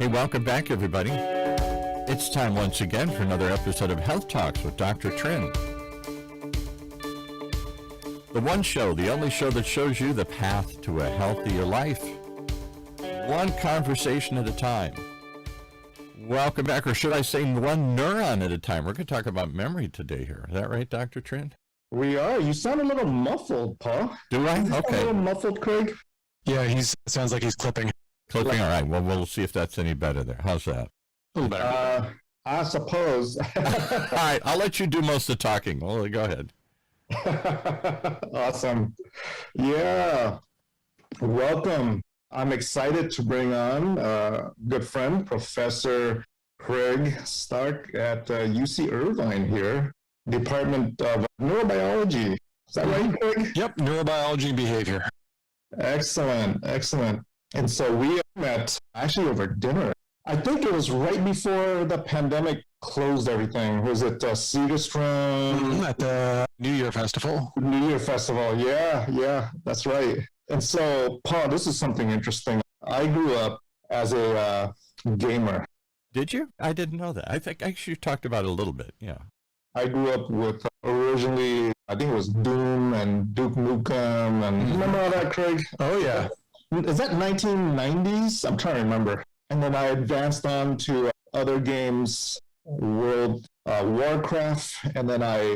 Hey, welcome back, everybody. It's time once again for another episode of Health Talks with Dr. Trinh. The one show, the only show that shows you the path to a healthier life. One conversation at a time. Welcome back, or should I say one neuron at a time. We're going to talk about memory today here. Is that right, Dr. Trinh? We are. You sound a little muffled, Paul. Do I? Okay. A little muffled, Craig? Yeah, sounds like he's clipping. Clipping, all right. Well, we'll see if that's any better there. How's that? A little better. I suppose. All right, I'll let you do most of the talking. Well, go ahead. Awesome. Yeah. Welcome. I'm excited to bring on a good friend, Professor Craig Stark at UC Irvine here, Department of Neurobiology. Is that right, Craig? Yep, neurobiology and behavior. Excellent, excellent. And so we met actually over dinner. I think it was right before the pandemic closed everything. Was it Segerstrom? At the New Year Festival. New Year Festival, yeah, that's right. And so, Paul, this is something interesting. I grew up as a gamer. Did you? I didn't know that. I think actually you talked about it a little bit, yeah. I grew up with originally, I think it was Doom and Duke Nukem, and remember all that, Craig? Oh, yeah. Is that 1990s? I'm trying to remember. And then I advanced on to other games, World Warcraft, and then I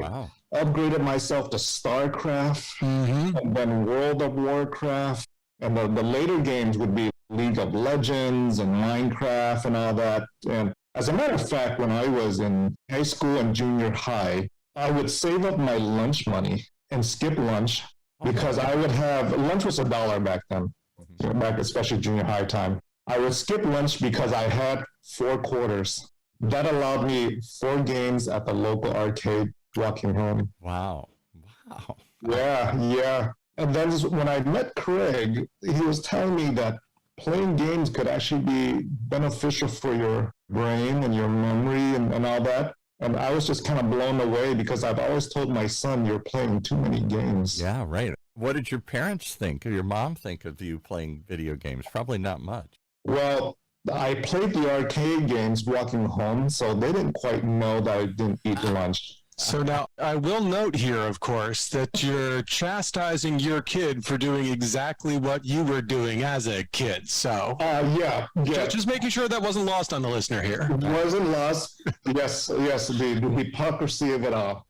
upgraded myself to StarCraft, and then World of Warcraft, and the later games would be League of Legends and Minecraft and all that. And as a matter of fact, when I was in high school and junior high, I would save up my lunch money and skip lunch because I would have, lunch was $1 back then, back especially junior high time. I would skip lunch because I had 4 quarters. That allowed me 4 games at the local arcade walking home. Wow. Yeah. And then when I met Craig, he was telling me that playing games could actually be beneficial for your brain and your memory and all that. And I was just kind of blown away because I've always told my son, you're playing too many games. Yeah, right. What did your parents think, or your mom think of you playing video games? Probably not much. Well, I played the arcade games walking home, so they didn't quite know that I didn't eat lunch. So now, I will note here, of course, that you're chastising your kid for doing exactly what you were doing as a kid. So, yeah. Just making sure that wasn't lost on the listener here. It wasn't lost. Yes, the hypocrisy of it all.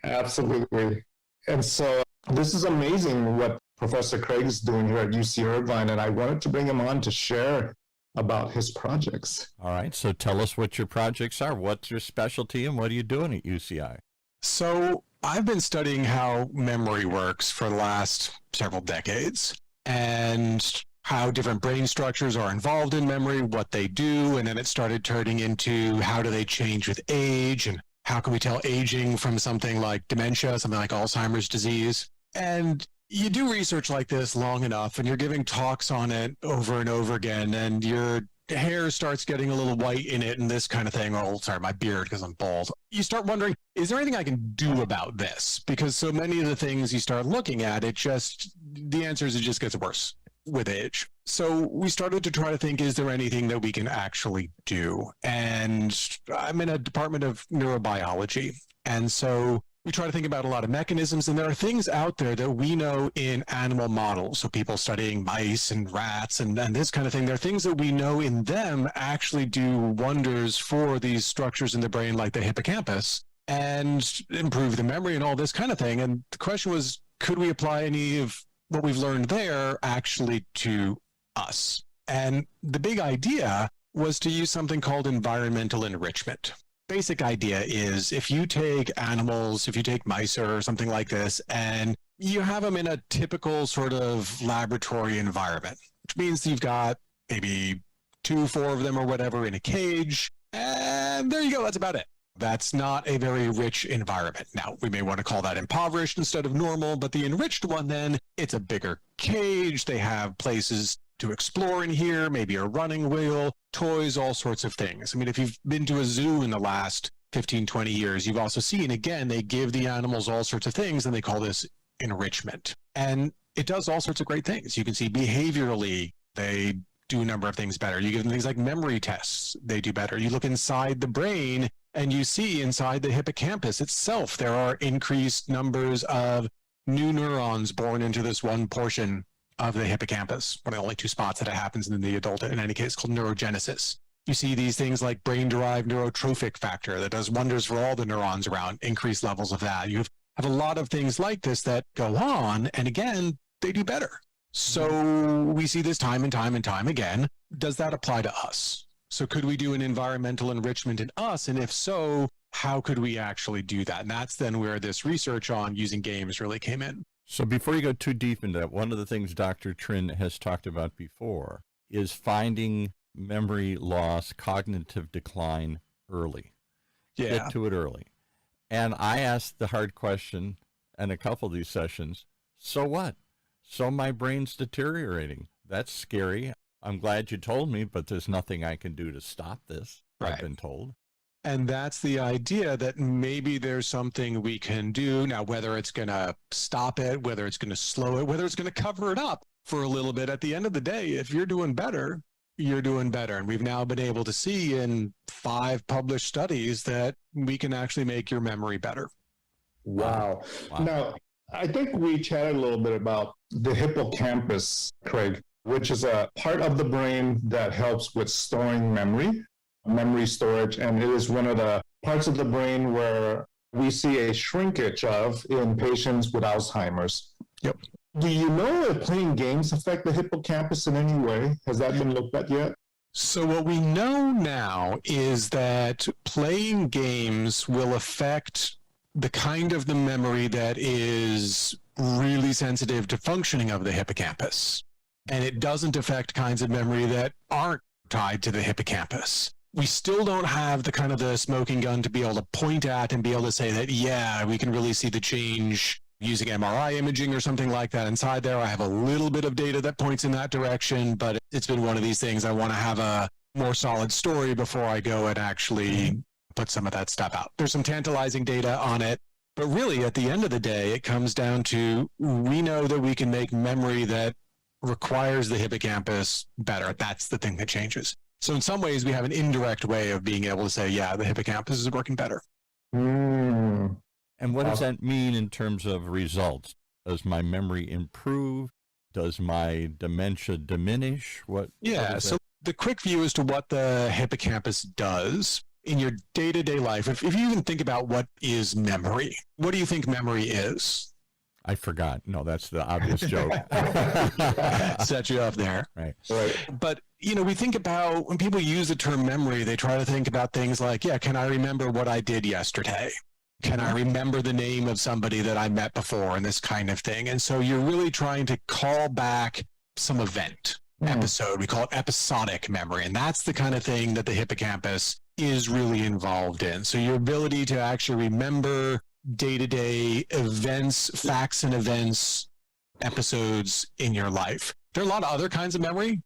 Absolutely. And so this is amazing what Professor Craig is doing here at UC Irvine, and I wanted to bring him on to share about his projects. All right, so tell us what your projects are. What's your specialty and what are you doing at UCI? So I've been studying how memory works for the last several decades and how different brain structures are involved in memory, what they do, and then it started turning into how do they change with age and how can we tell aging from something like dementia, something like Alzheimer's disease. And you do research like this long enough and you're giving talks on it over and over again and your hair starts getting a little white in it and this kind of thing. Oh, sorry, my beard because I'm bald. You start wondering, is there anything I can do about this? Because so many of the things you start looking at, the answer is it just gets worse with age. So we started to try to think, is there anything that we can actually do? And I'm in a department of neurobiology. And so we try to think about a lot of mechanisms, and there are things out there that we know in animal models. So people studying mice and rats and this kind of thing, there are things that we know in them actually do wonders for these structures in the brain like the hippocampus and improve the memory and all this kind of thing. And the question was, could we apply any of what we've learned there actually to us? And the big idea was to use something called environmental enrichment. Basic idea is if you take animals, if you take mice or something like this, and you have them in a typical sort of laboratory environment, which means you've got maybe 2, 4 of them or whatever in a cage, and there you go, that's about it. That's not a very rich environment. Now, we may want to call that impoverished instead of normal, but the enriched one then, it's a bigger cage, they have places to explore in here, maybe a running wheel, toys, all sorts of things. I mean, if you've been to a zoo in the last 15, 20 years, you've also seen, again, they give the animals all sorts of things, and they call this enrichment. And it does all sorts of great things. You can see behaviorally, they do a number of things better. You give them things like memory tests, they do better. You look inside the brain and you see inside the hippocampus itself, there are increased numbers of new neurons born into this one portion of the hippocampus, one of the only two spots that it happens in the adult, in any case, called neurogenesis. You see these things like brain-derived neurotrophic factor that does wonders for all the neurons around, increased levels of that. You have a lot of things like this that go on, and again, they do better. So we see this time and time and time again. Does that apply to us? So could we do an environmental enrichment in us? And if so, how could we actually do that? And that's then where this research on using games really came in. So before you go too deep into that, one of the things Dr. Trinh has talked about before is finding memory loss, cognitive decline early. Yeah. Get to it early. And I asked the hard question in a couple of these sessions, so what? So my brain's deteriorating. That's scary. I'm glad you told me, but there's nothing I can do to stop this, right. I've been told. And that's the idea that maybe there's something we can do. Now, whether it's going to stop it, whether it's going to slow it, whether it's going to cover it up for a little bit, at the end of the day, if you're doing better, you're doing better. And we've now been able to see in 5 published studies that we can actually make your memory better. Wow. Now, I think we chatted a little bit about the hippocampus, Craig, which is a part of the brain that helps with storing memory storage. And it is one of the parts of the brain where we see a shrinkage of in patients with Alzheimer's. Yep. Do you know if playing games affect the hippocampus in any way? Has that been looked at yet? So what we know now is that playing games will affect the kind of the memory that is really sensitive to functioning of the hippocampus. And it doesn't affect kinds of memory that aren't tied to the hippocampus. We still don't have the kind of the smoking gun to be able to point at and be able to say that, yeah, we can really see the change using MRI imaging or something like that inside there. I have a little bit of data that points in that direction, but it's been one of these things. I want to have a more solid story before I go and actually put some of that stuff out. There's some tantalizing data on it, but really at the end of the day, it comes down to, we know that we can make memory that requires the hippocampus better. That's the thing that changes. So in some ways, we have an indirect way of being able to say, yeah, the hippocampus is working better. Mm. And what does that mean in terms of results? Does my memory improve? Does my dementia diminish? So the quick view as to what the hippocampus does in your day-to-day life, if you even think about what is memory, what do you think memory is? I forgot. No, that's the obvious joke. Set you up there. Right. But, we think about, when people use the term memory, they try to think about things like, can I remember what I did yesterday? Can I remember the name of somebody that I met before, and this kind of thing? And so you're really trying to call back some event, episode. We call it episodic memory. And that's the kind of thing that the hippocampus is really involved in. So your ability to actually remember day-to-day events, facts and events, episodes in your life. There are a lot of other kinds of memory.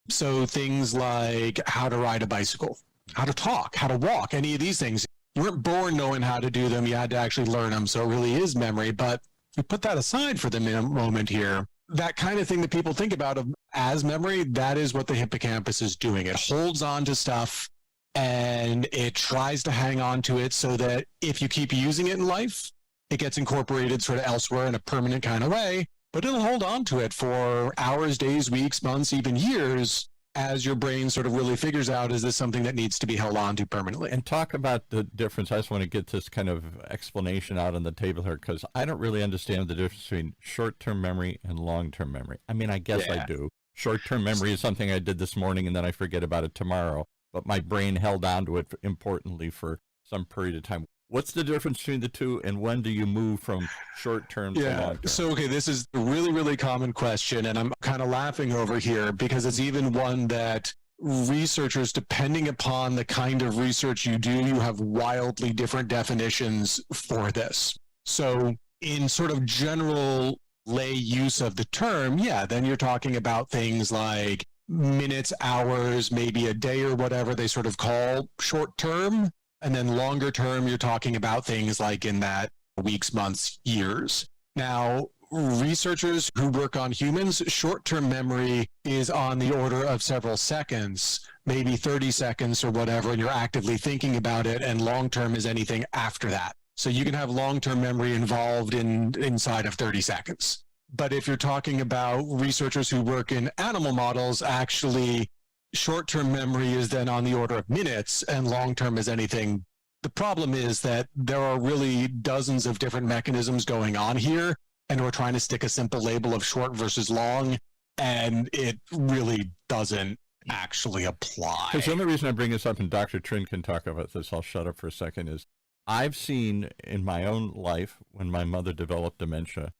So things like how to ride a bicycle, how to talk, how to walk, any of these things. You weren't born knowing how to do them. You had to actually learn them. So it really is memory. But if we put that aside for the moment here, that kind of thing that people think about as memory, that is what the hippocampus is doing. It holds on to stuff and it tries to hang on to it so that if you keep using it in life, it gets incorporated sort of elsewhere in a permanent kind of way, but it'll hold on to it for hours, days, weeks, months, even years, as your brain sort of really figures out, is this something that needs to be held on to permanently? And talk about the difference. I just want to get this kind of explanation out on the table here, because I don't really understand the difference between short-term memory and long-term memory. I mean, I guess I do. Short-term memory is something I did this morning and then I forget about it tomorrow, but my brain held on to it importantly for some period of time. What's the difference between the two, and when do you move from short-term to long-term? So, this is a really, really common question, and I'm kind of laughing over here because it's even one that researchers, depending upon the kind of research you do, you have wildly different definitions for this. So in sort of general lay use of the term, then you're talking about things like minutes, hours, maybe a day or whatever they sort of call short-term. And then longer term, you're talking about things like in that weeks, months, years. Now, researchers who work on humans, short-term memory is on the order of several seconds, maybe 30 seconds or whatever, and you're actively thinking about it, and long-term is anything after that. So you can have long-term memory involved inside of 30 seconds. But if you're talking about researchers who work in animal models, actually short-term memory is then on the order of minutes, and long-term is anything. The problem is that there are really dozens of different mechanisms going on here, and we're trying to stick a simple label of short versus long, and it really doesn't actually apply. Because the only reason I bring this up, and Dr. Trinh can talk about this, I'll shut up for a second, is I've seen in my own life when my mother developed dementia,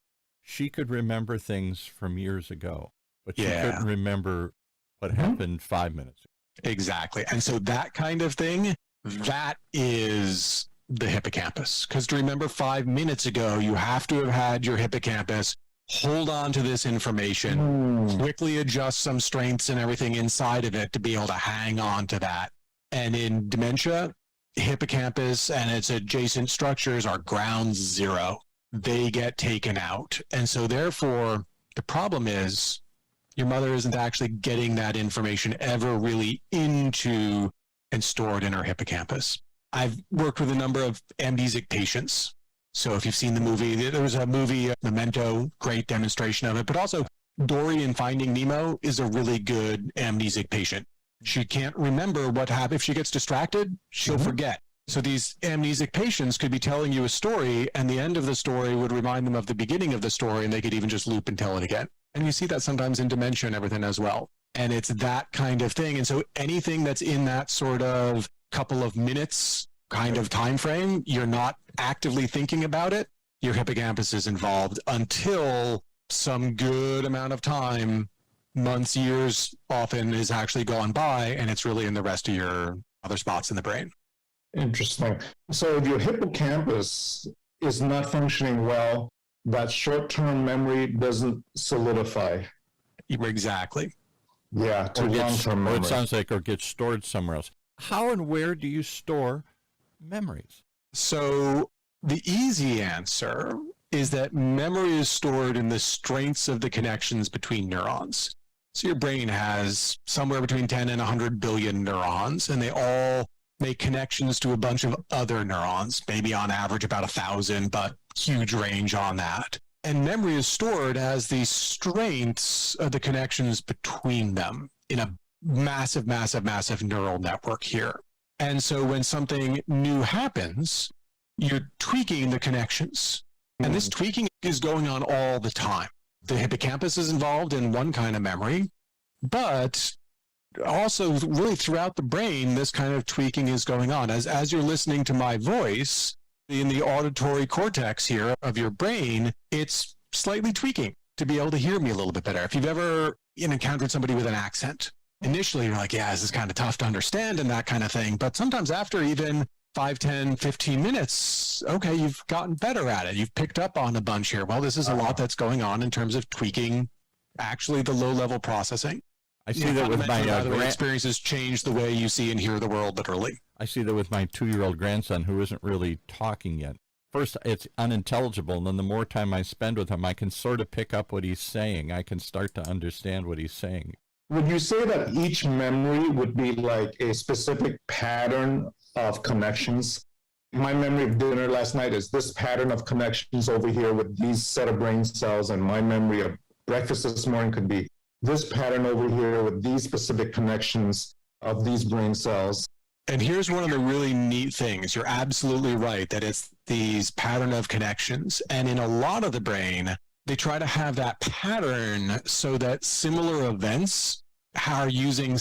she could remember things from years ago, but she couldn't remember what happened 5 minutes ago. Exactly. And so that kind of thing, that is the hippocampus. Because to remember 5 minutes ago, you have to have had your hippocampus hold on to this information, quickly adjust some strengths and everything inside of it to be able to hang on to that. And in dementia, hippocampus and its adjacent structures are ground zero. They get taken out. And so therefore, the problem is your mother isn't actually getting that information ever really into and stored in her hippocampus. I've worked with a number of amnesic patients. So if you've seen the movie, there was a movie, Memento, great demonstration of it, but also Dory in Finding Nemo is a really good amnesic patient. She can't remember what happened. If she gets distracted, she'll forget. So these amnesic patients could be telling you a story, and the end of the story would remind them of the beginning of the story, and they could even just loop and tell it again. And you see that sometimes in dementia and everything as well. And it's that kind of thing. And so anything that's in that sort of couple of minutes kind of time frame, you're not actively thinking about it, your hippocampus is involved until some good amount of time, months, years often, is actually gone by, and it's really in the rest of your other spots in the brain. Interesting. So if your hippocampus is not functioning well, that short-term memory doesn't solidify. Exactly. Yeah, to long-term memory. It sounds like, or gets stored somewhere else. How and where do you store memories? So the easy answer is that memory is stored in the strengths of the connections between neurons. So your brain has somewhere between 10 and 100 billion neurons, and they all make connections to a bunch of other neurons, maybe on average about 1,000, but huge range on that. And memory is stored as the strengths of the connections between them in a massive, massive, massive neural network here. And so when something new happens, you're tweaking the connections. And this tweaking is going on all the time. The hippocampus is involved in one kind of memory, but also really throughout the brain, this kind of tweaking is going on. As you're listening to my voice, in the auditory cortex here of your brain, it's slightly tweaking to be able to hear me a little bit better. If you've ever encountered somebody with an accent, initially you're like, yeah, this is kind of tough to understand and that kind of thing. But sometimes after even 5, 10, 15 minutes, okay, you've gotten better at it. You've picked up on a bunch here. Well, this is a lot that's going on in terms of tweaking actually the low-level processing. I see that with my experiences change the way you see and hear the world, literally. I see that with my 2-year-old grandson who isn't really talking yet. First, it's unintelligible, and then the more time I spend with him, I can sort of pick up what he's saying. I can start to understand what he's saying. Would you say that each memory would be like a specific pattern of connections? My memory of dinner last night is this pattern of connections over here with these set of brain cells, and my memory of breakfast this morning could be this pattern over here with these specific connections of these brain cells. And here's one of the really neat things. You're absolutely right that it's these pattern of connections. And in a lot of the brain, they try to have that pattern so that similar events are using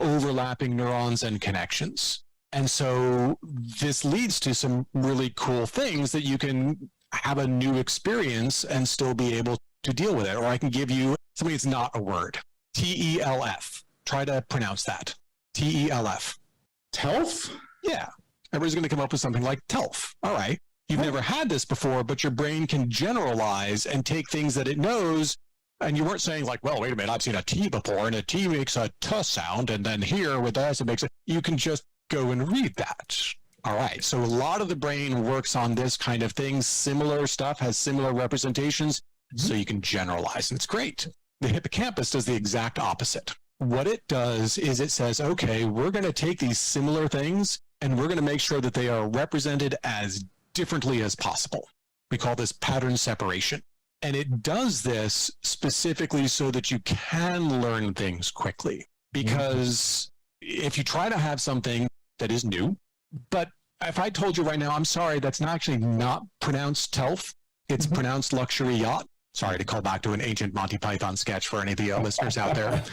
overlapping neurons and connections. And so this leads to some really cool things that you can have a new experience and still be able to deal with it. Or I can give you something that's not a word. TELF. Try to pronounce that. TELF. TELF? Yeah. Everybody's going to come up with something like TELF. All right. You've never had this before, but your brain can generalize and take things that it knows. And you weren't saying like, well, wait a minute, I've seen a T before, and a T makes a T sound, and then here with us, it makes it. You can just go and read that. All right. So a lot of the brain works on this kind of thing. Similar stuff has similar representations. So you can generalize, and it's great. The hippocampus does the exact opposite. What it does is it says, okay, we're going to take these similar things and we're going to make sure that they are represented as differently as possible. We call this pattern separation. And it does this specifically so that you can learn things quickly. Because if you try to have something that is new, but if I told you right now, I'm sorry, that's not pronounced TELF, it's pronounced luxury yacht. Sorry to call back to an ancient Monty Python sketch for any of the listeners out there.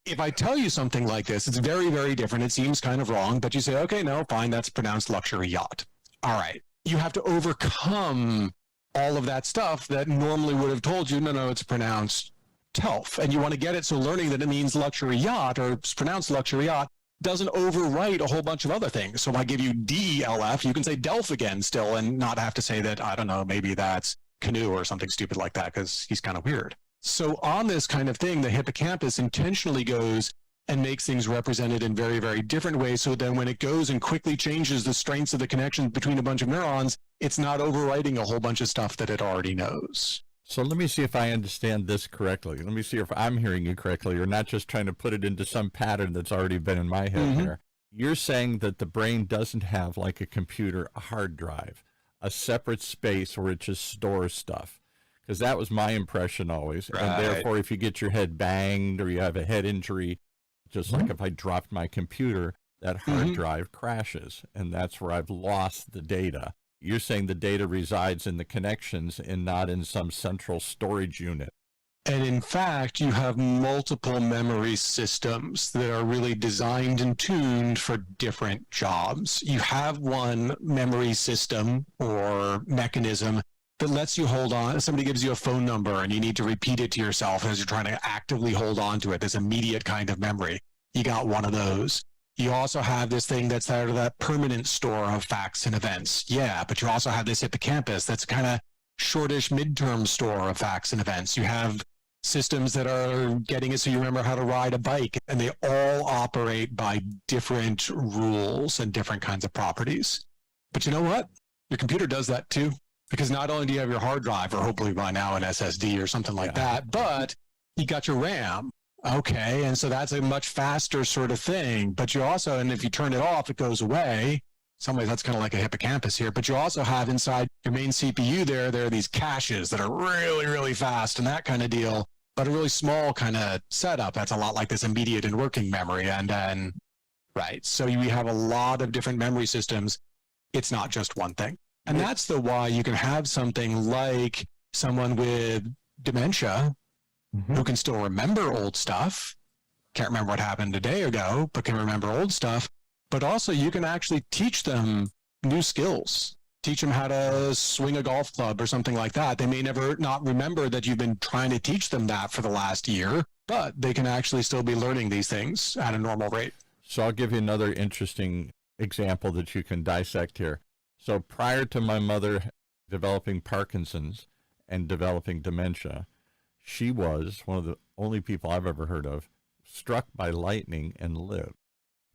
If I tell you something like this, it's very, very different. It seems kind of wrong, but you say, okay, no, fine, that's pronounced luxury yacht. All right. You have to overcome all of that stuff that normally would have told you, no, it's pronounced TELF. And you want to get it so learning that it means luxury yacht or it's pronounced luxury yacht doesn't overwrite a whole bunch of other things. So if I give you DLF, you can say DELF again still and not have to say that, I don't know, maybe that's canoe or something stupid like that because he's kind of weird. So on this kind of thing, the hippocampus intentionally goes and makes things represented in very, very different ways. So then when it goes and quickly changes the strengths of the connections between a bunch of neurons, it's not overwriting a whole bunch of stuff that it already knows. So let me see if I understand this correctly. Let me see if I'm hearing you correctly. You're not just trying to put it into some pattern that's already been in my head here. You're saying that the brain doesn't have, like a computer, a hard drive, a separate space where it just stores stuff. Because that was my impression always. Right. And therefore, if you get your head banged or you have a head injury, just like if I dropped my computer, that hard drive crashes. And that's where I've lost the data. You're saying the data resides in the connections and not in some central storage unit. And in fact, you have multiple memory systems that are really designed and tuned for different jobs. You have one memory system or mechanism that lets you hold on. Somebody gives you a phone number and you need to repeat it to yourself as you're trying to actively hold on to it. This immediate kind of memory. You got one of those. You also have this thing that's out of that permanent store of facts and events. Yeah, but you also have this hippocampus that's kind of shortish midterm store of facts and events. You have systems that are getting it so you remember how to ride a bike, and they all operate by different rules and different kinds of properties. But you know what? Your computer does that too, because not only do you have your hard drive, or hopefully by now an SSD or something like that, but you got your RAM. Okay, and so that's a much faster sort of thing. But you also, and if you turn it off, it goes away. In some ways, that's kind of like a hippocampus here. But you also have inside your main CPU there are these caches that are really, really fast and that kind of deal, but a really small kind of setup. That's a lot like this immediate and working memory. And then, right, so we have a lot of different memory systems. It's not just one thing. And that's the why you can have something like someone with dementia who can still remember old stuff, can't remember what happened a day ago, but can remember old stuff. But also you can actually teach them new skills, teach them how to swing a golf club or something like that. They may never not remember that you've been trying to teach them that for the last year, but they can actually still be learning these things at a normal rate. So I'll give you another interesting example that you can dissect here. So prior to my mother developing Parkinson's and developing dementia, she was one of the only people I've ever heard of struck by lightning and lived.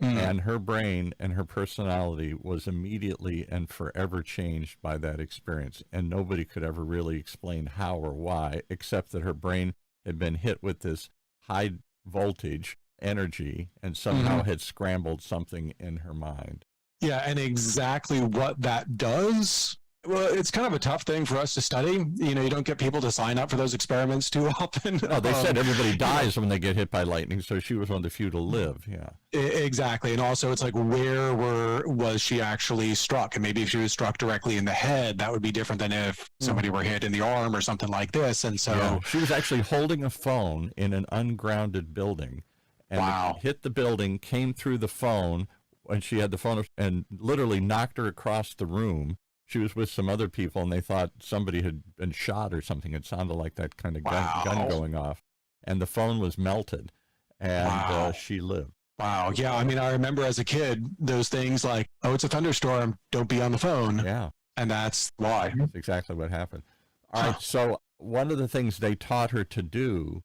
And her brain and her personality was immediately and forever changed by that experience. And nobody could ever really explain how or why, except that her brain had been hit with this high voltage energy and somehow had scrambled something in her mind. Yeah, and exactly what that does, well, it's kind of a tough thing for us to study. You know, you don't get people to sign up for those experiments too often. No, they said everybody dies when they get hit by lightning, so she was one of the few to live, Exactly, and also it's like, where was she actually struck? And maybe if she was struck directly in the head, that would be different than if somebody were hit in the arm or something like this. And so she was actually holding a phone in an ungrounded building. And it hit the building, came through the phone, and she had the phone and literally knocked her across the room. She was with some other people, and they thought somebody had been shot or something. It sounded like that kind of gun going off. And the phone was melted, and she lived. Wow. Yeah, I mean, I remember as a kid, those things like, oh, it's a thunderstorm, don't be on the phone. Yeah. And that's why. That's exactly what happened. All right, so one of the things they taught her to do,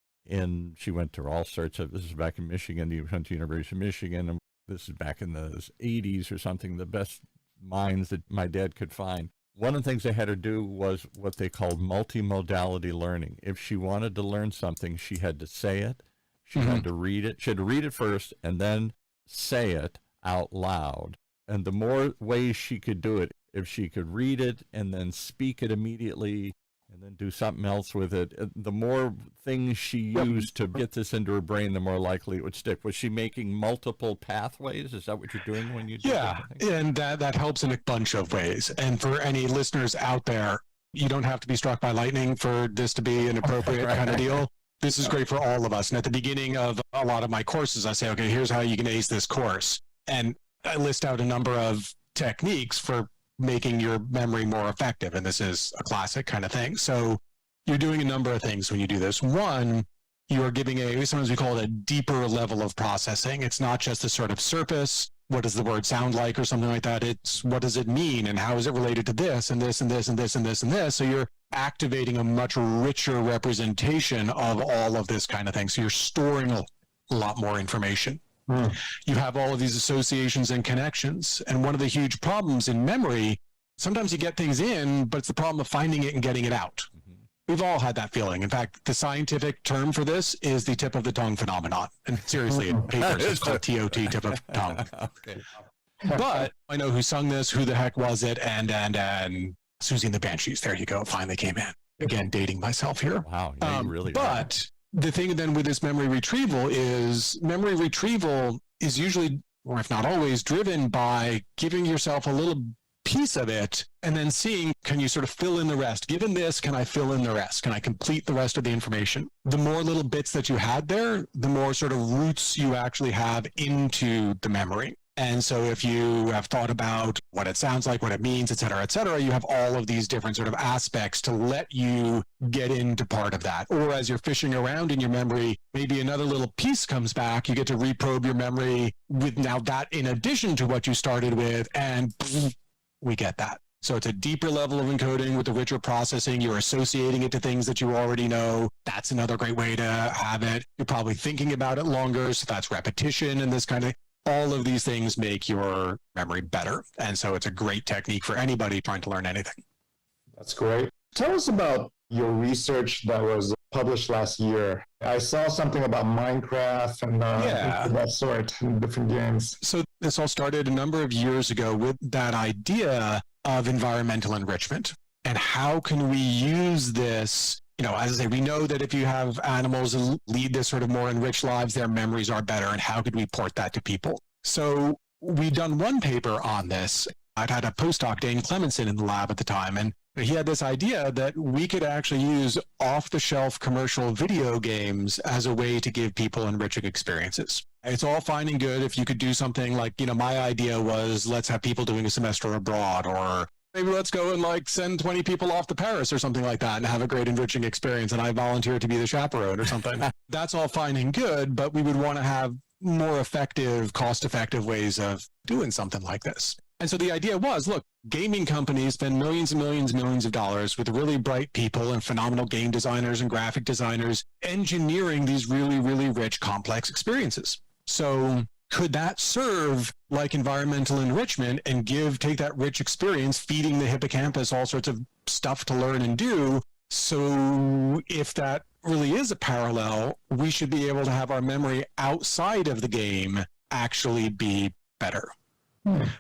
she went to all sorts of, this is back in Michigan, the University of Michigan, and this is back in the 80s or something, the best minds that my dad could find. One of the things they had her do was what they called multi-modality learning. If she wanted to learn something, she had to say it, she had to read it. She had to read it first and then say it out loud. And the more ways she could do it, if she could read it and then speak it immediately and then do something else with it, the more things she used to get this into her brain, the more likely it would stick. Was she making multiple pathways? Is that what you're doing when you do that? Yeah, and that helps in a bunch of ways. And for any listeners out there, you don't have to be struck by lightning for this to be an appropriate kind of deal. This is great for all of us. And at the beginning of a lot of my courses, I say, okay, here's how you can ace this course. And I list out a number of techniques for making your memory more effective. And this is a classic kind of thing. So you're doing a number of things when you do this. One, you're giving sometimes we call it a deeper level of processing. It's not just the sort of surface, what does the word sound like or something like that. It's what does it mean and how is it related to this and this and this and this and this and this. So you're activating a much richer representation of all of this kind of thing. So you're storing a lot more information. You have all of these associations and connections. And one of the huge problems in memory, sometimes you get things in, but it's the problem of finding it and getting it out. We've all had that feeling. In fact, the scientific term for this is the tip of the tongue phenomenon. And seriously, in papers, it's called TOT, tip of tongue. Okay. But I know who sung this, who the heck was it, and Susie and the Banshees. There you go. Finally came in. Again, dating myself here. Wow. Yeah, you really but the thing then with this memory retrieval is usually, or if not always, driven by giving yourself a little piece of it and then seeing, can you sort of fill in the rest? Given this, can I fill in the rest? Can I complete the rest of the information? The more little bits that you had there, the more sort of roots you actually have into the memory. And so if you have thought about what it sounds like, what it means, et cetera, you have all of these different sort of aspects to let you get into part of that. Or as you're fishing around in your memory, maybe another little piece comes back, you get to reprobe your memory with now that in addition to what you started with, and we get that. So it's a deeper level of encoding with the richer processing. You're associating it to things that you already know. That's another great way to have it. You're probably thinking about it longer. So that's repetition and this kind of, all of these things make your memory better. And so it's a great technique for anybody trying to learn anything. That's great. Tell us about your research that was published last year. I saw something about Minecraft and that sort in different games. So this all started a number of years ago with that idea of environmental enrichment. And how can we use this? You know, as I say, we know that if you have animals who lead this sort of more enriched lives, their memories are better. And how could we port that to people? So we'd done one paper on this. I'd had a postdoc, Dane Clemenson, in the lab at the time. And he had this idea that we could actually use off-the-shelf commercial video games as a way to give people enriching experiences. It's all fine and good if you could do something like, you know, my idea was let's have people doing a semester abroad, or maybe let's go and send 20 people off to Paris or something like that and have a great enriching experience. And I volunteer to be the chaperone or something. That's all fine and good, but we would want to have more effective, cost-effective ways of doing something like this. And so the idea was, look, gaming companies spend millions and millions and millions of dollars with really bright people and phenomenal game designers and graphic designers engineering these really, really rich, complex experiences. So could that serve like environmental enrichment and take that rich experience, feeding the hippocampus all sorts of stuff to learn and do? So if that really is a parallel, we should be able to have our memory outside of the game actually be better.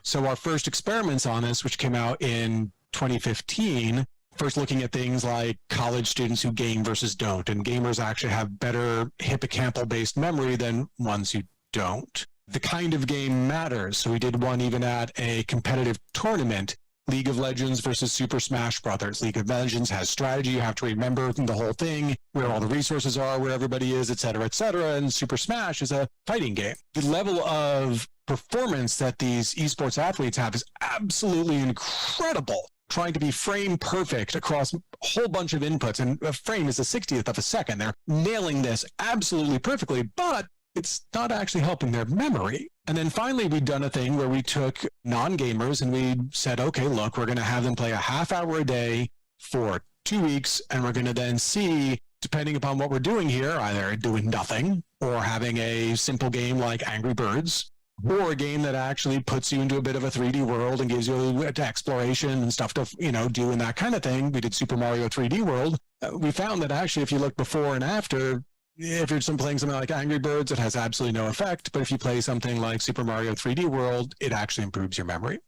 So our first experiments on this, which came out in 2015, first looking at things like college students who game versus don't, and gamers actually have better hippocampal-based memory than ones who don't. The kind of game matters. So we did one even at a competitive tournament, League of Legends versus Super Smash Brothers. League of Legends has strategy. You have to remember the whole thing, where all the resources are, where everybody is, et cetera, and Super Smash is a fighting game. The level of performance that these esports athletes have is absolutely incredible, trying to be frame perfect across a whole bunch of inputs. And a frame is a 60th of a second. They're nailing this absolutely perfectly, but it's not actually helping their memory. And then finally, we'd done a thing where we took non-gamers and we said, okay, look, we're going to have them play a half hour a day for 2 weeks. And we're going to then see, depending upon what we're doing here, either doing nothing or having a simple game like Angry Birds, or a game that actually puts you into a bit of a 3D world and gives you exploration and stuff to, do and that kind of thing. We did Super Mario 3D World. We found that actually, if you look before and after, if you're playing something like Angry Birds, it has absolutely no effect. But if you play something like Super Mario 3D World, it actually improves your memory.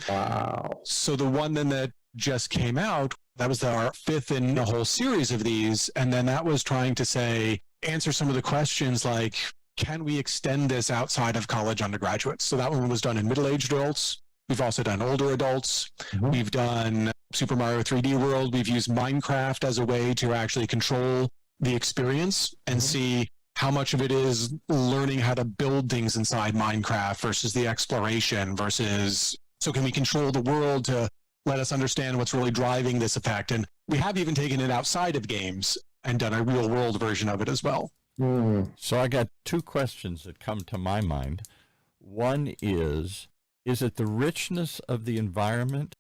Wow. So the one then that just came out, that was our fifth in a whole series of these. And then that was trying to answer some of the questions like, can we extend this outside of college undergraduates? So that one was done in middle-aged adults. We've also done older adults. Mm-hmm. We've done Super Mario 3D World. We've used Minecraft as a way to actually control the experience and see how much of it is learning how to build things inside Minecraft versus the exploration versus, so can we control the world to let us understand what's really driving this effect? And we have even taken it outside of games and done a real world version of it as well. So I got two questions that come to my mind. One is it the richness of the environment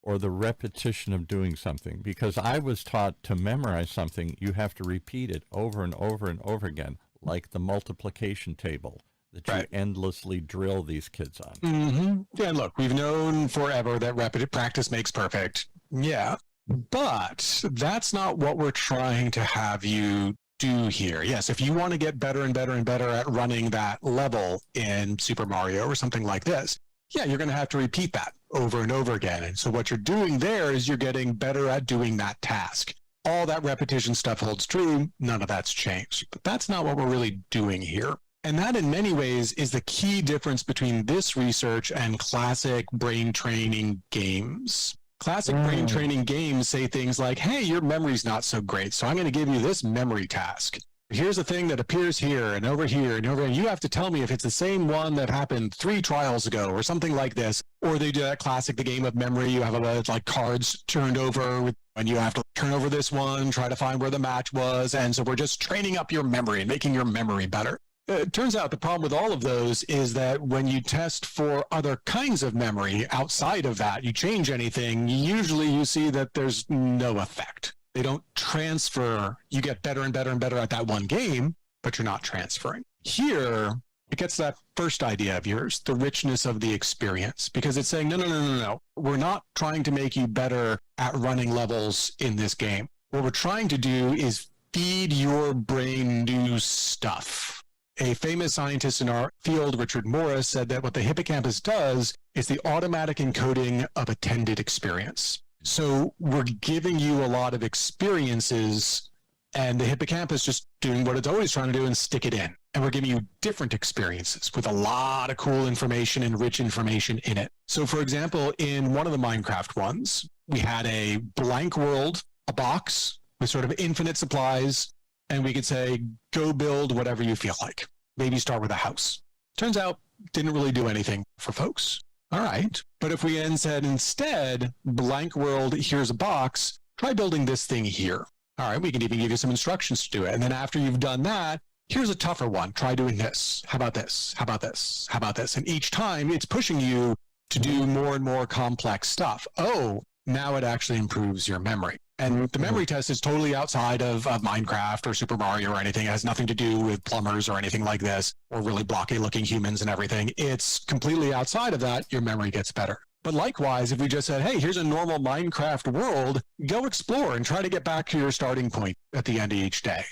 or the repetition of doing something? Because I was taught to memorize something, you have to repeat it over and over and over again, like the multiplication table that you endlessly drill these kids on. Mm-hmm. Yeah, and look, we've known forever that repetitive practice makes perfect. Yeah, but that's not what we're trying to have you do here. Yes, if you want to get better and better and better at running that level in Super Mario or something like this, yeah, you're going to have to repeat that over and over again. And so what you're doing there is you're getting better at doing that task. All that repetition stuff holds true. None of that's changed. But that's not what we're really doing here. And that in many ways is the key difference between this research and classic brain training games. Classic brain training games say things like, hey, your memory's not so great, so I'm going to give you this memory task. Here's a thing that appears here and over here and over here. You have to tell me if it's the same one that happened 3 trials ago or something like this. Or they do that classic, the game of memory. You have like cards turned over and you have to turn over this one, try to find where the match was. And so we're just training up your memory and making your memory better. It turns out the problem with all of those is that when you test for other kinds of memory outside of that, you change anything, usually you see that there's no effect. They don't transfer. You get better and better and better at that one game, but you're not transferring. Here, it gets that first idea of yours, the richness of the experience, because it's saying, no. We're not trying to make you better at running levels in this game. What we're trying to do is feed your brain new stuff. A famous scientist in our field, Richard Morris, said that what the hippocampus does is the automatic encoding of attended experience. So we're giving you a lot of experiences and the hippocampus just doing what it's always trying to do and stick it in. And we're giving you different experiences with a lot of cool information and rich information in it. So for example, in one of the Minecraft ones, we had a blank world, a box with sort of infinite supplies. And we could say, go build whatever you feel like. Maybe start with a house. Turns out, didn't really do anything for folks. All right. But if we then said instead, blank world, here's a box, try building this thing here. All right. We can even give you some instructions to do it. And then after you've done that, here's a tougher one. Try doing this. How about this? How about this? How about this? And each time it's pushing you to do more and more complex stuff. Oh, now it actually improves your memory. And the memory test is totally outside of Minecraft or Super Mario or anything. It has nothing to do with plumbers or anything like this, or really blocky looking humans and everything. It's completely outside of that. Your memory gets better. But likewise, if we just said, hey, here's a normal Minecraft world, go explore and try to get back to your starting point at the end of each day.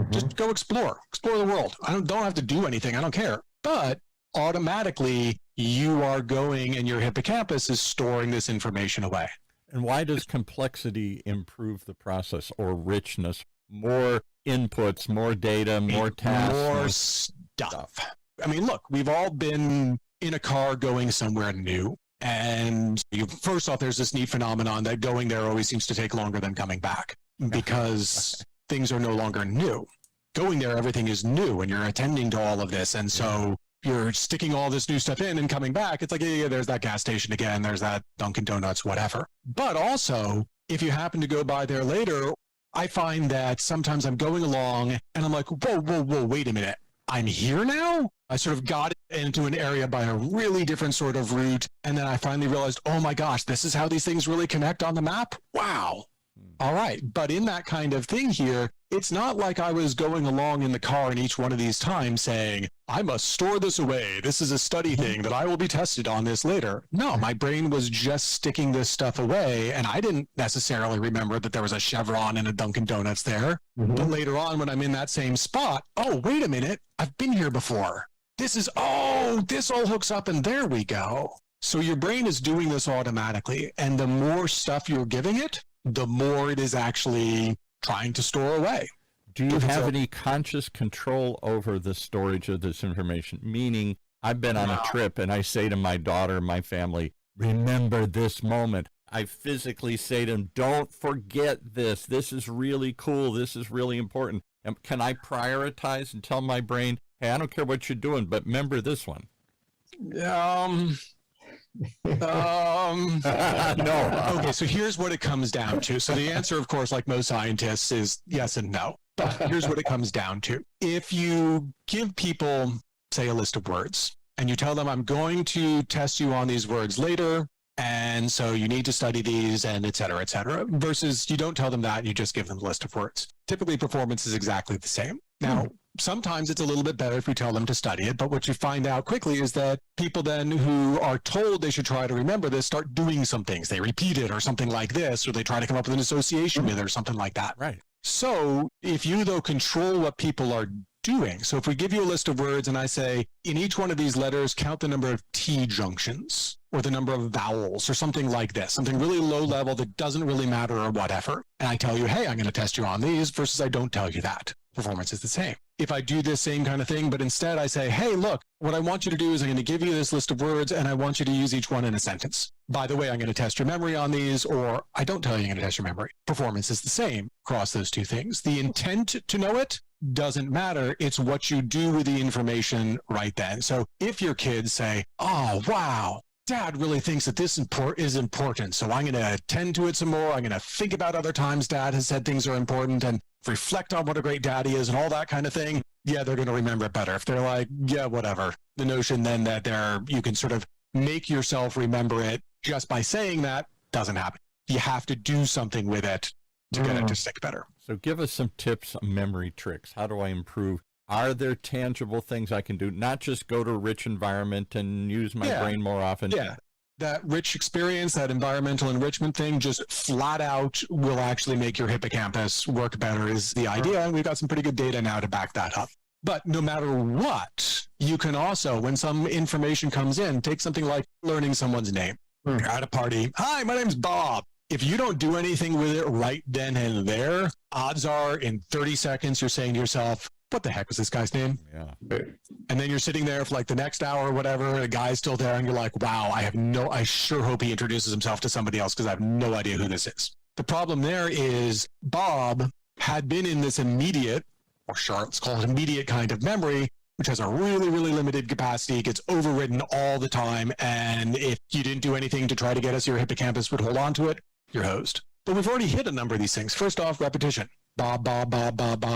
Just go explore the world. I don't have to do anything. I don't care. But automatically you are going and your hippocampus is storing this information away. And why does complexity improve the process or richness? More inputs, more data, more tasks, more stuff. I mean, look, we've all been in a car going somewhere new. And first off, there's this neat phenomenon that going there always seems to take longer than coming back because things are no longer new. Going there, everything is new and you're attending to all of this. And so you're sticking all this new stuff in and coming back. It's like, yeah, there's that gas station again. There's that Dunkin' Donuts, whatever. But also, if you happen to go by there later, I find that sometimes I'm going along and I'm like, whoa, wait a minute. I'm here now? I sort of got into an area by a really different sort of route. And then I finally realized, oh my gosh, this is how these things really connect on the map? Wow. All right. But in that kind of thing here, it's not like I was going along in the car in each one of these times saying, I must store this away. This is a study thing that I will be tested on this later. No, my brain was just sticking this stuff away, and I didn't necessarily remember that there was a Chevron and a Dunkin' Donuts there. But later on, when I'm in that same spot, oh, wait a minute, I've been here before. This all hooks up, and there we go. So your brain is doing this automatically, and the more stuff you're giving it, the more it is actually trying to store away. Do you have any conscious control over the storage of this information? Meaning, I've been on a trip and I say to my daughter, my family, remember this moment. I physically say to them, don't forget this. This is really cool. This is really important. And can I prioritize and tell my brain, hey, I don't care what you're doing, but remember this one? No. Okay, so here's what it comes down to. So the answer, of course, like most scientists, is yes and no. But here's what it comes down to. If you give people, say, a list of words, and you tell them, I'm going to test you on these words later, and so you need to study these, and et cetera, versus you don't tell them that, you just give them a list of words. Typically, performance is exactly the same. Now, sometimes it's a little bit better if you tell them to study it, but what you find out quickly is that people then who are told they should try to remember this start doing some things. They repeat it or something like this, or they try to come up with an association with it or something like that. Right. So if you, though, control what people are doing, so if we give you a list of words and I say, in each one of these letters, count the number of T junctions or the number of vowels or something like this, something really low level that doesn't really matter or whatever, and I tell you, hey, I'm going to test you on these versus I don't tell you that. Performance is the same. If I do this same kind of thing, but instead I say, hey, look, what I want you to do is I'm going to give you this list of words and I want you to use each one in a sentence. By the way, I'm going to test your memory on these, or I don't tell you I'm going to test your memory. Performance is the same across those two things. The intent to know it doesn't matter. It's what you do with the information right then. So if your kids say, oh, wow, Dad really thinks that this is important, so I'm going to attend to it some more. I'm going to think about other times Dad has said things are important and reflect on what a great daddy is and all that kind of thing. Yeah, they're going to remember it better. If they're like, yeah, whatever. The notion then that you can sort of make yourself remember it just by saying that doesn't happen. You have to do something with it to get it to stick better. So give us some tips on memory tricks. How do I improve? Are there tangible things I can do? Not just go to a rich environment and use my brain more often. Yeah. That rich experience, that environmental enrichment thing, just flat out will actually make your hippocampus work better is the idea. And we've got some pretty good data now to back that up. But no matter what, you can also, when some information comes in, take something like learning someone's name. You're at a party. Hi, my name's Bob. If you don't do anything with it right then and there, odds are in 30 seconds, you're saying to yourself, what the heck was this guy's name? Yeah. And then you're sitting there for like the next hour or whatever, and a guy's still there, and you're like, wow, I sure hope he introduces himself to somebody else because I have no idea who this is. The problem there is Bob had been in this immediate, or sure, let's call it immediate kind of memory, which has a really, really limited capacity, gets overridden all the time, and if you didn't do anything to try to get us, your hippocampus would hold on to it, you're hosed. But we've already hit a number of these things. First off, repetition. Bob,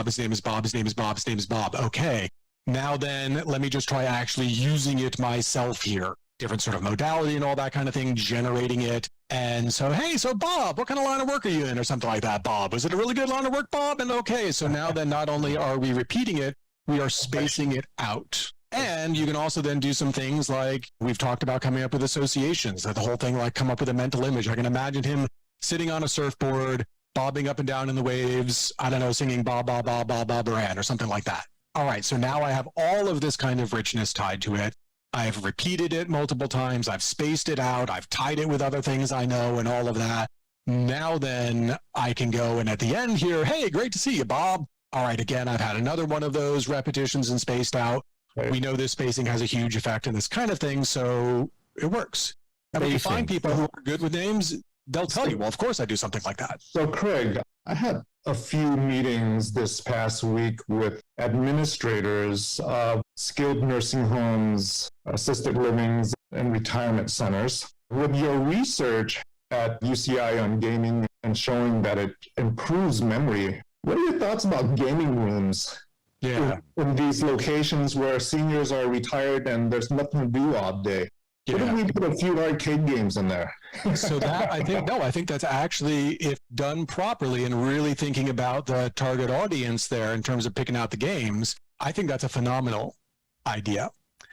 his name is Bob, his name is Bob, his name is Bob. Okay, now then, let me just try actually using it myself here. Different sort of modality and all that kind of thing, generating it. And so, hey, so Bob, what kind of line of work are you in or something like that, Bob? Was it a really good line of work, Bob? And okay, so now then not only are we repeating it, we are spacing it out. And you can also then do some things like we've talked about coming up with associations, that the whole thing like come up with a mental image. I can imagine him sitting on a surfboard, bobbing up and down in the waves, I don't know, singing Bob, Bob, Bob, Bob, Bob, Moran or something like that. All right, so now I have all of this kind of richness tied to it. I've repeated it multiple times. I've spaced it out. I've tied it with other things I know and all of that. Now then I can go and at the end here, hey, great to see you, Bob. All right, again, I've had another one of those repetitions and spaced out. Right. We know this spacing has a huge effect in this kind of thing, so it works. And when you find people who are good with names, they'll tell you, well, of course I do something like that. So Craig, I had a few meetings this past week with administrators of skilled nursing homes, assisted livings, and retirement centers. With your research at UCI on gaming and showing that it improves memory, what are your thoughts about gaming rooms? Yeah. In these locations where seniors are retired and there's nothing to do all day? What if we put a few arcade games in there? So that, I think that's actually, if done properly and really thinking about the target audience there in terms of picking out the games, I think that's a phenomenal idea.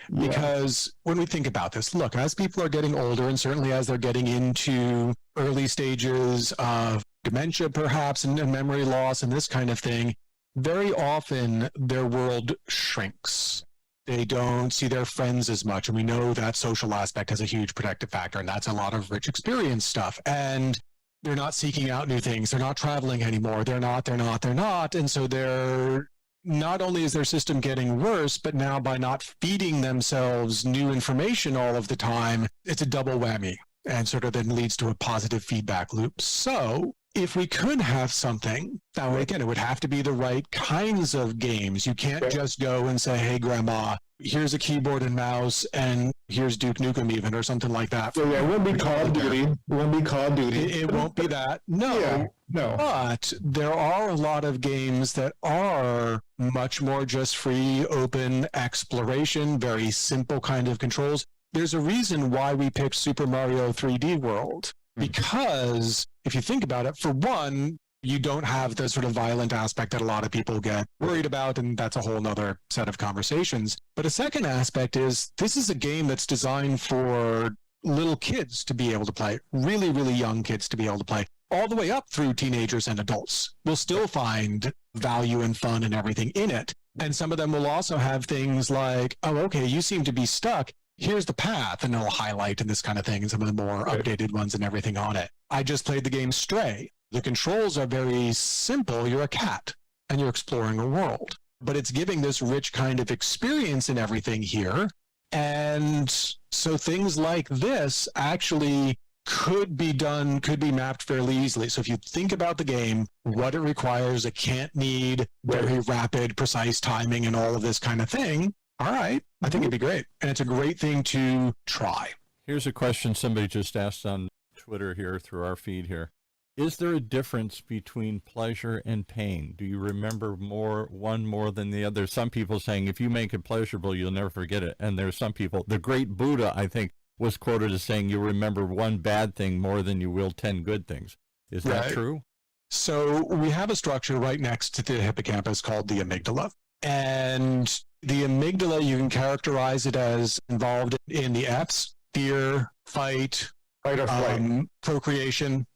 Yeah. Because when we think about this, look, as people are getting older, and certainly as they're getting into early stages of dementia, perhaps, and memory loss and this kind of thing, very often their world shrinks. They don't see their friends as much. And we know that social aspect has a huge protective factor, and that's a lot of rich experience stuff. And they're not seeking out new things. They're not traveling anymore. They're not. And so they're, not only is their system getting worse, but now by not feeding themselves new information all of the time, it's a double whammy and sort of then leads to a positive feedback loop. So if we could have something, now again, it would have to be the right kinds of games. You can't just go and say, hey, grandma, here's a keyboard and mouse, and here's Duke Nukem even, or something like that. So yeah, it won't be Call of Duty. It won't be Call of Duty. It won't be that. No. Yeah, no. But there are a lot of games that are much more just free, open exploration, very simple kind of controls. There's a reason why we picked Super Mario 3D World, because if you think about it, for one, you don't have the sort of violent aspect that a lot of people get worried about, and that's a whole nother set of conversations. But a second aspect is this is a game that's designed for little kids to be able to play, really, really young kids to be able to play, all the way up through teenagers and adults. Will still find value and fun and everything in it. And some of them will also have things like, oh, okay, you seem to be stuck. Here's the path, and it'll highlight and this kind of thing, and some of the more updated ones and everything on it. I just played the game Stray. The controls are very simple. You're a cat, and you're exploring a world. But it's giving this rich kind of experience and everything here. And so things like this actually could be mapped fairly easily. So if you think about the game, what it requires, it can't need very rapid, precise timing and all of this kind of thing. All right, I think it'd be great. And it's a great thing to try. Here's a question somebody just asked on Twitter here through our feed here. Is there a difference between pleasure and pain? Do you remember one more than the other? Some people saying if you make it pleasurable, you'll never forget it. And there's some people, the great Buddha, I think, was quoted as saying you remember one bad thing more than you will 10 good things. Is that true? So we have a structure right next to the hippocampus called the amygdala. And the amygdala, you can characterize it as involved in the F's: fear, fight or flight, procreation.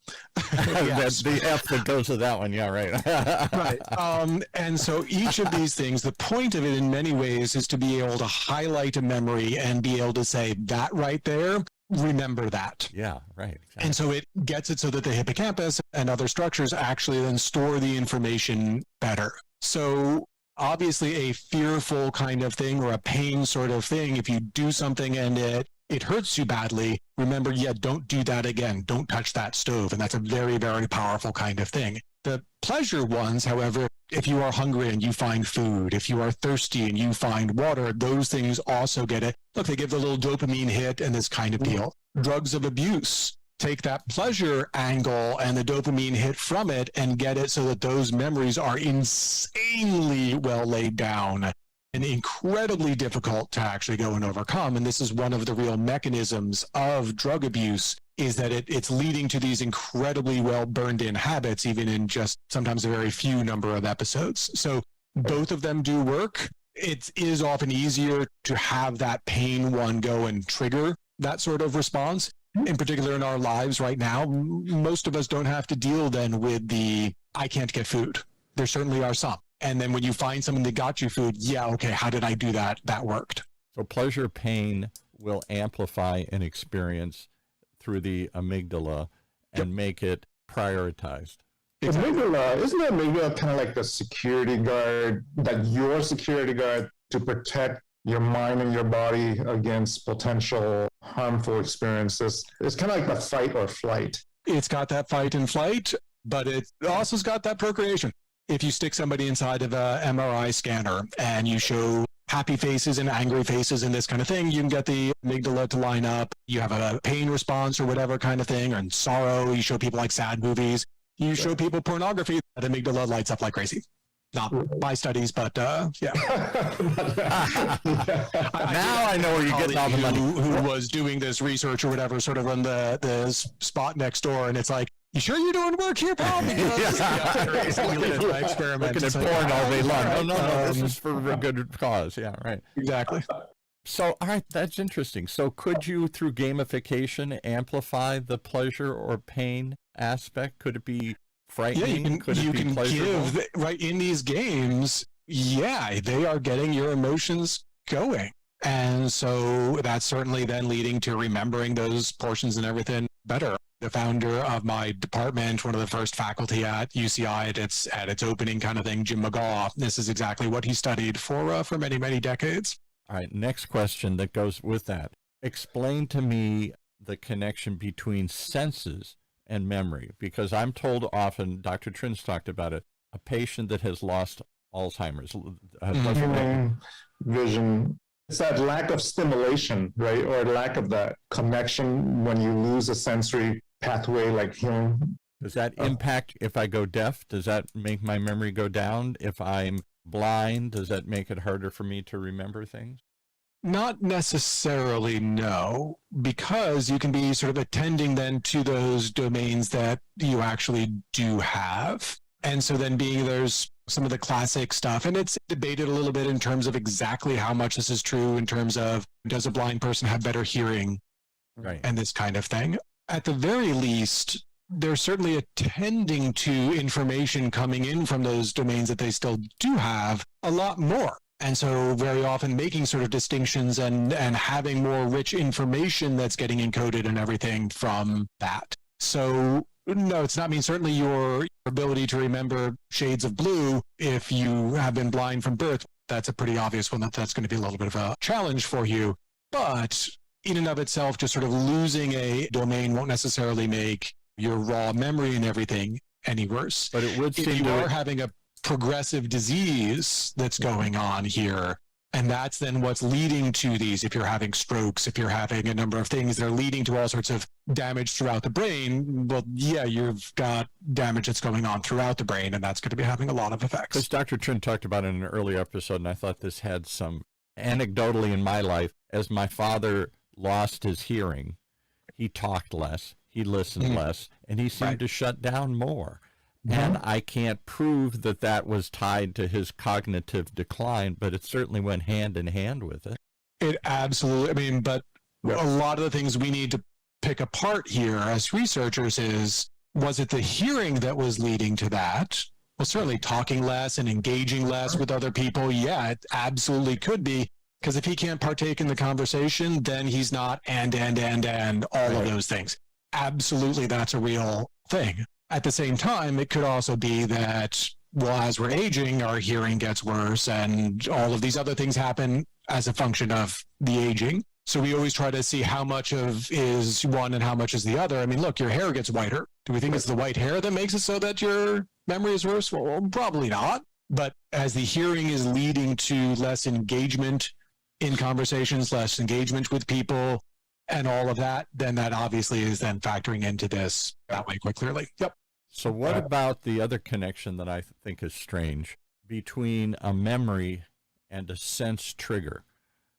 Yes. The F that goes to that one. Yeah, right. Right. And so each of these things, the point of it in many ways is to be able to highlight a memory and be able to say that right there, remember that. Yeah, right. Exactly. And so it gets it so that the hippocampus and other structures actually then store the information better. So obviously a fearful kind of thing or a pain sort of thing, if you do something and it hurts you badly, remember, don't do that again. Don't touch that stove. And that's a very, very powerful kind of thing. The pleasure ones, however, if you are hungry and you find food, if you are thirsty and you find water, those things also get it. Look, they give the little dopamine hit and this kind of deal. Drugs of abuse take that pleasure angle and the dopamine hit from it and get it so that those memories are insanely well laid down and incredibly difficult to actually go and overcome. And this is one of the real mechanisms of drug abuse, is that it's leading to these incredibly well burned in habits, even in just sometimes a very few number of episodes. So both of them do work. It is often easier to have that pain one go and trigger that sort of response. In particular in our lives right now, most of us don't have to deal then with the, I can't get food. There certainly are some. And then when you find someone that got you food, okay, how did I do that? That worked. So pleasure, pain will amplify an experience through the amygdala and make it prioritized. Exactly. Amygdala, isn't the amygdala kind of like the security guard, like your security guard to protect your mind and your body against potential harmful experiences? It's kind of like the fight or flight. It's got that fight and flight, but it also's got that procreation. If you stick somebody inside of a MRI scanner and you show happy faces and angry faces and this kind of thing, you can get the amygdala to line up. You have a pain response or whatever kind of thing, and sorrow. You show people like sad movies. You show people pornography, that amygdala lights up like crazy. Not my studies, but yeah. Now I know where you're getting all the money. Who was doing this research or whatever, sort of on the spot next door, and it's like, you sure you're doing work here, pal? Because my experiment. Looking at porn all day long. No, this is for a good cause. Yeah, right. Exactly. So, all right, that's interesting. So could you, through gamification, amplify the pleasure or pain aspect? Could it be frightening? You can give, right, in these games, they are getting your emotions going. And so that's certainly then leading to remembering those portions and everything better. The founder of my department, one of the first faculty at UCI at its opening kind of thing, Jim McGaw, this is exactly what he studied for many, many decades. All right, next question that goes with that. Explain to me the connection between senses and memory, because I'm told often, Dr. Trin's talked about it, a patient that has lost Alzheimer's, vision, it's that lack of stimulation, right? Or lack of that connection when you lose a sensory pathway like hearing. Does that impact if I go deaf? Does that make my memory go down? If I'm blind, does that make it harder for me to remember things? Not necessarily, no, because you can be sort of attending then to those domains that you actually do have. And so then there's some of the classic stuff, and it's debated a little bit in terms of exactly how much this is true in terms of, does a blind person have better hearing? Right. And this kind of thing. At the very least, they're certainly attending to information coming in from those domains that they still do have a lot more. And so very often making sort of distinctions and having more rich information that's getting encoded and everything from that. So no, it's not, certainly your ability to remember shades of blue, if you have been blind from birth, that's a pretty obvious one that's going to be a little bit of a challenge for you. But in and of itself, just sort of losing a domain won't necessarily make your raw memory and everything any worse. But it would seem if you are having a progressive disease that's going on here, and that's then what's leading to these, if you're having strokes, if you're having a number of things that are leading to all sorts of damage throughout the brain, well, you've got damage that's going on throughout the brain, and that's going to be having a lot of effects. Because Dr. Trin talked about it in an earlier episode, and I thought this had some, anecdotally in my life, as my father lost his hearing, he talked less, he listened less, and he seemed to shut down more. And I can't prove that that was tied to his cognitive decline, but it certainly went hand in hand with it. It absolutely, but a lot of the things we need to pick apart here as researchers was it the hearing that was leading to that? Well, certainly talking less and engaging less with other people. Yeah, it absolutely could be. Because if he can't partake in the conversation, then he's not and all of those things. Absolutely, that's a real thing. At the same time, it could also be that, well, as we're aging, our hearing gets worse and all of these other things happen as a function of the aging. So we always try to see how much of is one and how much is the other. Look, your hair gets whiter. Do we think it's the white hair that makes it so that your memory is worse? Well, probably not. But as the hearing is leading to less engagement in conversations, less engagement with people, and all of that, then that obviously is then factoring into this that way quite clearly. Yep. So what about the other connection that I think is strange between a memory and a sense trigger?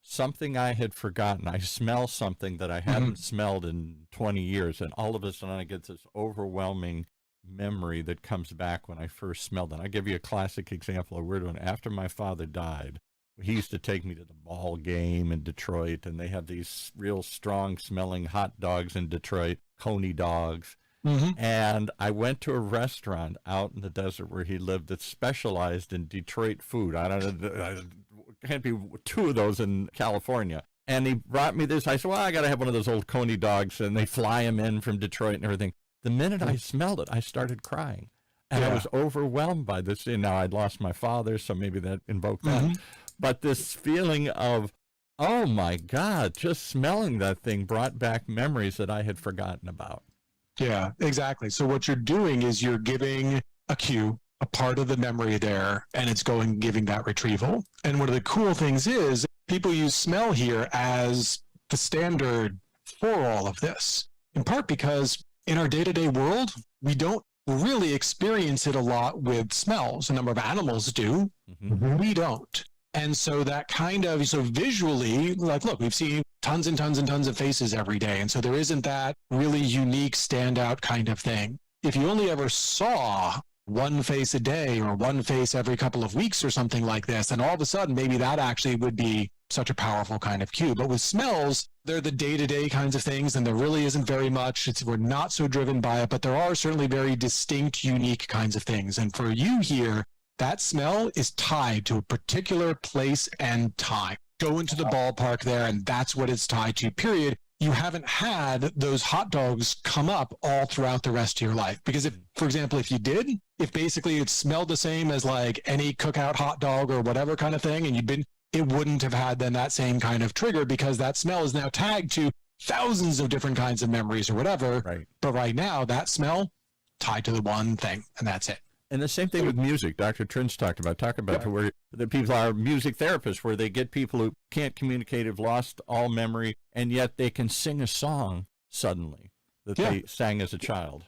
Something I had forgotten. I smell something that I hadn't smelled in 20 years, and all of a sudden I get this overwhelming memory that comes back when I first smelled it. I'll give you a classic example, a weird one. After my father died, he used to take me to the ball game in Detroit, and they have these real strong smelling hot dogs in Detroit, Coney dogs. And I went to a restaurant out in the desert where he lived that specialized in Detroit food. I don't know, can't be two of those in California. And he brought me this. I said, well, I got to have one of those old Coney dogs, and they fly them in from Detroit and everything. The minute I smelled it, I started crying. And I was overwhelmed by this. And now I'd lost my father, so maybe that invoked that. But this feeling of, oh my God, just smelling that thing brought back memories that I had forgotten about. Yeah, exactly. So what you're doing is you're giving a cue, a part of the memory there, and it's giving that retrieval. And one of the cool things is people use smell here as the standard for all of this, in part because in our day-to-day world, we don't really experience it a lot with smells. A number of animals do. Mm-hmm. We don't. And so that kind of, so visually, like, look, we've seen tons and tons and tons of faces every day. And so there isn't that really unique standout kind of thing. If you only ever saw one face a day or one face every couple of weeks or something like this, then all of a sudden, maybe that actually would be such a powerful kind of cue. But with smells, they're the day-to-day kinds of things, and there really isn't very much. We're not so driven by it, but there are certainly very distinct, unique kinds of things. And for you here, that smell is tied to a particular place and time. Go into the ballpark there, and that's what it's tied to, period. You haven't had those hot dogs come up all throughout the rest of your life. Because if, for example, if you did, if basically it smelled the same as like any cookout hot dog or whatever kind of thing, and it wouldn't have had then that same kind of trigger, because that smell is now tagged to thousands of different kinds of memories or whatever. Right. But right now, that smell tied to the one thing, and that's it. And the same thing with music. Dr. Trin's talked about to where the people are music therapists, where they get people who can't communicate, have lost all memory, and yet they can sing a song suddenly that they sang as a child.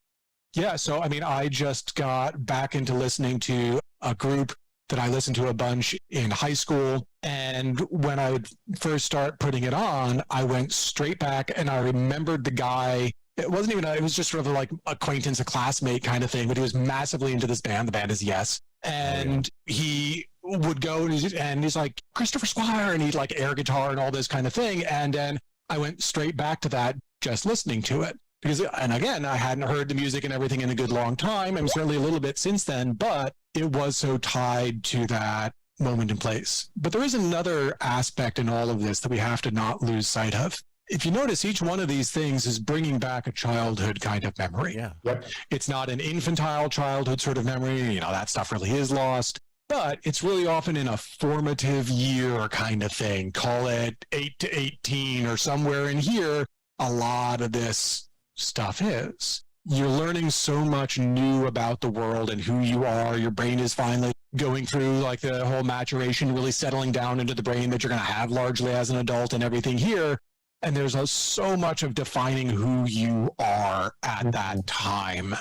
Yeah. So, I mean, I just got back into listening to a group that I listened to a bunch in high school. And when I would first start putting it on, I went straight back and I remembered the guy. It wasn't even, it was just sort of like acquaintance, a classmate kind of thing, but he was massively into this band. The band is Yes. And he would go and he's like, Christopher Squire, and he'd like air guitar and all this kind of thing. And then I went straight back to that, just listening to it. Because, and again, I hadn't heard the music and everything in a good long time, and certainly a little bit since then, but it was so tied to that moment and place. But there is another aspect in all of this that we have to not lose sight of. If you notice, each one of these things is bringing back a childhood kind of memory. Yeah. Yep. It's not an infantile childhood sort of memory. That stuff really is lost. But it's really often in a formative year kind of thing. Call it 8 to 18 or somewhere in here. A lot of this stuff is. You're learning so much new about the world and who you are. Your brain is finally going through like the whole maturation, really settling down into the brain that you're going to have largely as an adult and everything here. And there's so much of defining who you are at that time.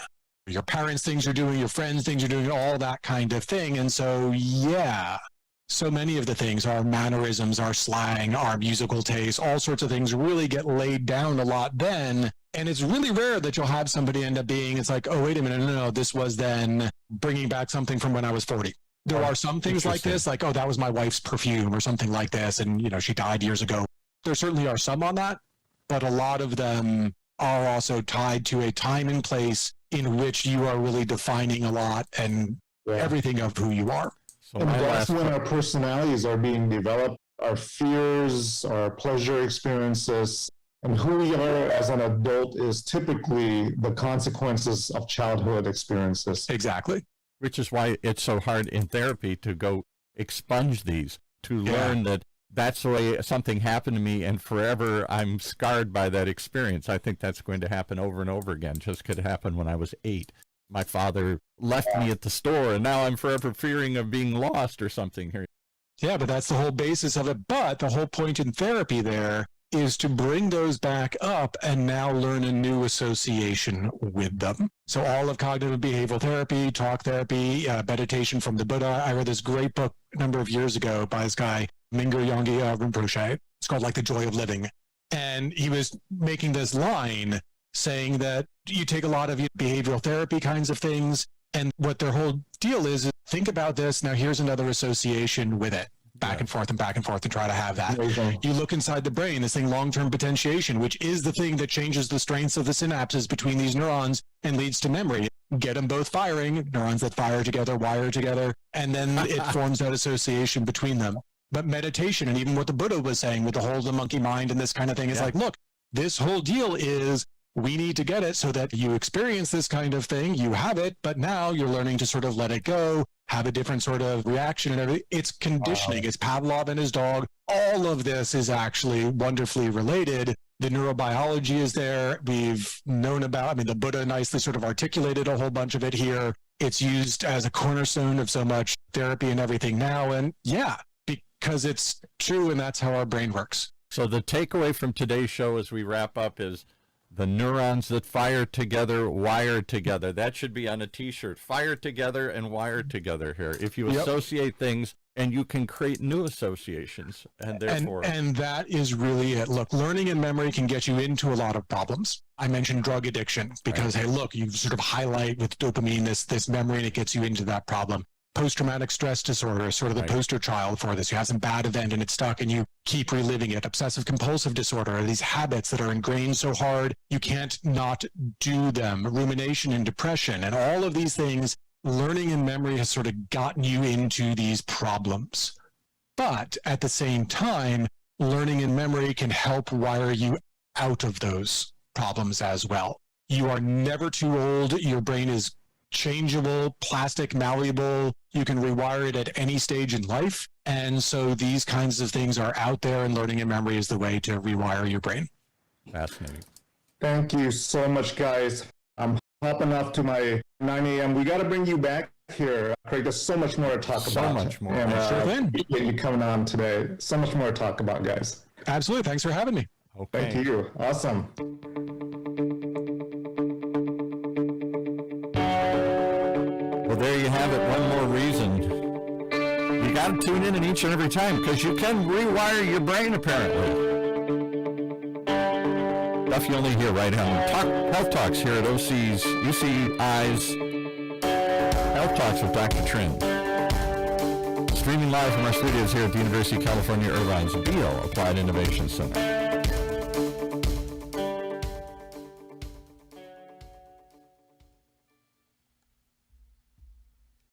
Your parents' things you're doing, your friends' things you're doing, all that kind of thing. And so, yeah, so many of the things, our mannerisms, our slang, our musical taste, all sorts of things really get laid down a lot then. And it's really rare that you'll have somebody end up being, it's like, oh, wait a minute, no, this was then bringing back something from when I was 40. There are some things like this, like, oh, that was my wife's perfume or something like this. And, she died years ago. There certainly are some on that, but a lot of them are also tied to a time and place in which you are really defining a lot and everything of who you are. So and that's when our personalities are being developed, our fears, our pleasure experiences, and who we are as an adult is typically the consequences of childhood experiences. Exactly. Which is why it's so hard in therapy to go expunge these, to learn that that's the way something happened to me, and forever I'm scarred by that experience. I think that's going to happen over and over again. Just could happen when I was 8. My father left me at the store, and now I'm forever fearing of being lost or something here. Yeah, but that's the whole basis of it. But the whole point in therapy there is to bring those back up and now learn a new association with them. So all of cognitive behavioral therapy, talk therapy, meditation from the Buddha. I read this great book a number of years ago by this guy, Mingyur Yonggi Rinpoche. It's called like The Joy of Living. And he was making this line saying that you take a lot of behavioral therapy kinds of things, and what their whole deal is think about this. Now here's another association with it. Back and forth and try to have that. You look inside the brain, this thing, long-term potentiation, which is the thing that changes the strengths of the synapses between these neurons and leads to memory. Get them both firing, neurons that fire together, wire together, and then it forms that association between them. But meditation, and even what the Buddha was saying with the whole of the monkey mind and this kind of thing, is like, look, this whole deal is we need to get it so that you experience this kind of thing, you have it, but now you're learning to sort of let it go, have a different sort of reaction and everything. It's conditioning. It's Pavlov and his dog. All of this is actually wonderfully related. The neurobiology is there. We've known about, the Buddha nicely sort of articulated a whole bunch of it here. It's used as a cornerstone of so much therapy and everything now. And because it's true, and that's how our brain works. So the takeaway from today's show as we wrap up is The neurons that fire together, wire together. That should be on a t-shirt. Fire together and wire together here. If you associate things, and you can create new associations, and therefore... And that is really it. Look, learning and memory can get you into a lot of problems. I mentioned drug addiction because, hey, look, you sort of highlight with dopamine this memory, and it gets you into that problem. Post-traumatic stress disorder is sort of the poster child for this. You have some bad event and it's stuck and you keep reliving it. Obsessive compulsive disorder are these habits that are ingrained so hard you can't not do them. Rumination and depression and all of these things, learning and memory has sort of gotten you into these problems. But at the same time, learning and memory can help wire you out of those problems as well. You are never too old. Your brain is changeable, plastic, malleable. You can rewire it at any stage in life. And so these kinds of things are out there, and learning and memory is the way to rewire your brain. Fascinating. Thank you so much, guys. I'm hopping off to my 9 a.m. We got to bring you back here, Craig. There's so much more to talk about. So much more. And Sure thing. you coming on today. So much more to talk about, guys. Absolutely. Thanks for having me. Okay. Thank you. Awesome. Well, there you have it. One more reason. You got to tune in each and every time, because you can rewire your brain, apparently. Stuff you only hear right on Health Talks here at UCI's Health Talks with Dr. Trinh. Streaming live from our studios here at the University of California, Irvine's Beal Applied Innovation Center.